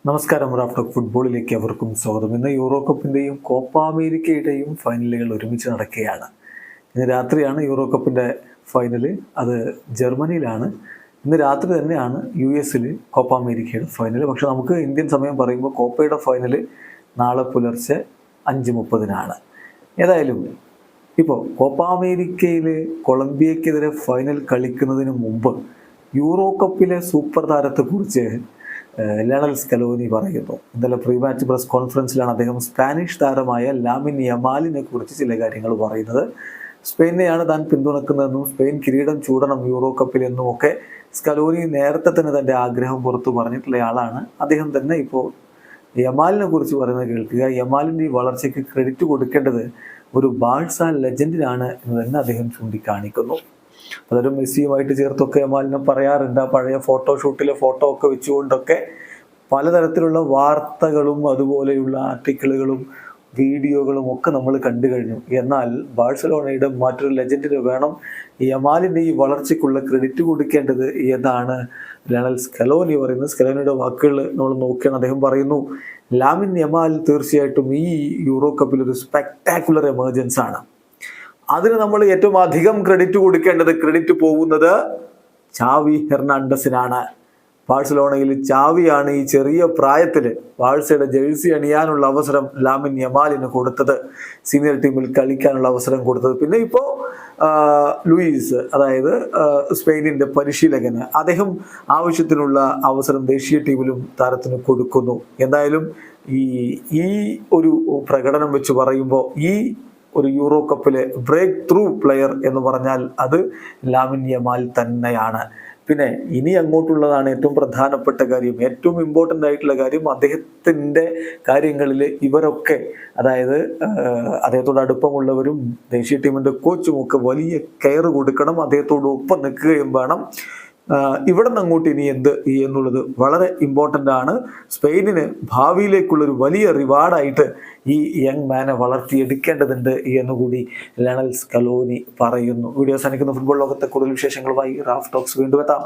നമസ്കാരം. റാഫ്റ്റോക്ക് ഫുട്ബോളിലേക്ക് അവർക്കും സ്വാഗതം. ഇന്ന് യൂറോ കപ്പിൻ്റെയും കോപ്പ അമേരിക്കയുടെയും ഫൈനലുകൾ ഒരുമിച്ച് നടക്കുകയാണ്. ഇന്ന് രാത്രിയാണ് യൂറോ കപ്പിൻ്റെ ഫൈനല്. അത് ജർമ്മനിയിലാണ്. ഇന്ന് രാത്രി തന്നെയാണ് US കോപ്പ അമേരിക്കയുടെ ഫൈനൽ. പക്ഷെ നമുക്ക് ഇന്ത്യൻ സമയം പറയുമ്പോൾ കോപ്പയുടെ ഫൈനല് നാളെ പുലർച്ചെ 5:30 ഏതായാലും ഇപ്പോൾ കോപ്പ അമേരിക്കയിൽ കൊളംബിയക്കെതിരെ ഫൈനൽ കളിക്കുന്നതിന് മുമ്പ് യൂറോ കപ്പിലെ സൂപ്പർ താരത്തെക്കുറിച്ച് ലയണൽ സ്കലോനി പറയുന്നു. ഇന്നലെ പ്രീ മാച്ച് പ്രസ് കോൺഫറൻസിലാണ് അദ്ദേഹം സ്പാനിഷ് താരമായ ലാമിൻ യമാലിനെ കുറിച്ച് ചില കാര്യങ്ങൾ പറയുന്നത്. സ്പെയിനെയാണ് താൻ പിന്തുണക്കുന്നതെന്നും സ്പെയിൻ കിരീടം ചൂടണം യൂറോ കപ്പിൽ എന്നും ഒക്കെ സ്കലോനി നേരത്തെ തന്നെ തൻ്റെ ആഗ്രഹം പുറത്തു പറഞ്ഞിട്ടുള്ള ആളാണ്. അദ്ദേഹം തന്നെ ഇപ്പോൾ യമാലിനെ കുറിച്ച് പറയുന്നത് കേൾക്കുക. യമാലിൻ്റെ ഈ വളർച്ചയ്ക്ക് ക്രെഡിറ്റ് കൊടുക്കേണ്ടത് ഒരു ബാഴ്സ ലെജൻഡിനാണ് എന്ന് തന്നെ അദ്ദേഹം ചൂണ്ടിക്കാണിക്കുന്നു. പലരും മെസ്സിയുമായിട്ട് ചേർത്തൊക്കെ യമാലിനെ പറയാറുണ്ട്. പഴയ ഫോട്ടോഷൂട്ടിലെ ഫോട്ടോ ഒക്കെ വെച്ചുകൊണ്ടൊക്കെ പലതരത്തിലുള്ള വാർത്തകളും അതുപോലെയുള്ള ആർട്ടിക്കിളുകളും വീഡിയോകളും ഒക്കെ നമ്മൾ കണ്ടു കഴിഞ്ഞു. എന്നാൽ ബാഴ്സലോണയുടെ മറ്റൊരു ലെജൻഡിന് വേണം യമാലിൻ്റെ ഈ വളർച്ചയ്ക്കുള്ള ക്രെഡിറ്റ് കൊടുക്കേണ്ടത് എന്നാണ് ലയണൽ സ്കലോനി പറയുന്നത്. സ്കലോനിയുടെ വാക്കുകൾ നമ്മൾ നോക്കിയാണ്. അദ്ദേഹം പറയുന്നു, ലാമിൻ യമാൽ തീർച്ചയായിട്ടും ഈ യൂറോ കപ്പിൽ ഒരു സ്പെക്ടാക്കുലർ എമർജൻസ് ആണ്. അതിന് നമ്മൾ ഏറ്റവും അധികം ക്രെഡിറ്റ് പോകുന്നത് ചാവി ഹെർണാണ്ടസിനാണ്. ബാഴ്സലോണയിൽ ചാവിയാണ് ഈ ചെറിയ പ്രായത്തിൽ ബാഴ്സയുടെ ജേഴ്സി അണിയാനുള്ള അവസരം ലാമിൻ യമാലിന് കൊടുത്തത്, സീനിയർ ടീമിൽ കളിക്കാനുള്ള അവസരം കൊടുത്തത്. പിന്നെ ഇപ്പോൾ ലൂയിസ്, അതായത് സ്പെയിനിൻ്റെ പരിശീലകന്, അദ്ദേഹം ആവശ്യത്തിനുള്ള അവസരം ദേശീയ ടീമിലും താരത്തിന് കൊടുക്കുന്നു. എന്തായാലും ഈ ഒരു പ്രകടനം വെച്ച് പറയുമ്പോൾ ഈ ഒരു യൂറോ കപ്പിലെ ബ്രേക്ക് ത്രൂ പ്ലെയർ എന്ന് പറഞ്ഞാൽ അത് ലാമിൻ യമാൽ തന്നെയാണ്. പിന്നെ ഇനി അങ്ങോട്ടുള്ളതാണ് ഏറ്റവും പ്രധാനപ്പെട്ട കാര്യം, ഏറ്റവും ഇമ്പോർട്ടൻ്റ് ആയിട്ടുള്ള കാര്യം. അദ്ദേഹത്തിൻ്റെ കാര്യങ്ങളിൽ ഇവരൊക്കെ, അതായത് അദ്ദേഹത്തോട് അടുപ്പമുള്ളവരും ദേശീയ ടീമിൻ്റെ കോച്ചും ഒക്കെ വലിയ കെയർ കൊടുക്കണം, അദ്ദേഹത്തോട് ഒപ്പം നിൽക്കുകയും വേണം. ഇവിടെ നിന്ന് അങ്ങോട്ട് ഇനി എന്ത് എന്നുള്ളത് വളരെ ഇമ്പോർട്ടൻ്റ് ആണ്. സ്പെയിനിന് ഭാവിയിലേക്കുള്ളൊരു വലിയ റിവാർഡായിട്ട് ഈ യങ് മാനെ വളർത്തിയെടുക്കേണ്ടതുണ്ട് എന്നുകൂടി ലയണൽ സ്കലോനി പറയുന്നു. വീഡിയോ അവസാനിക്കുന്ന ഫുട്ബോൾ ലോകത്തെ കൂടുതൽ വിശേഷങ്ങളുമായി റാഫ് ടോക്സ് വീണ്ടും എത്താം.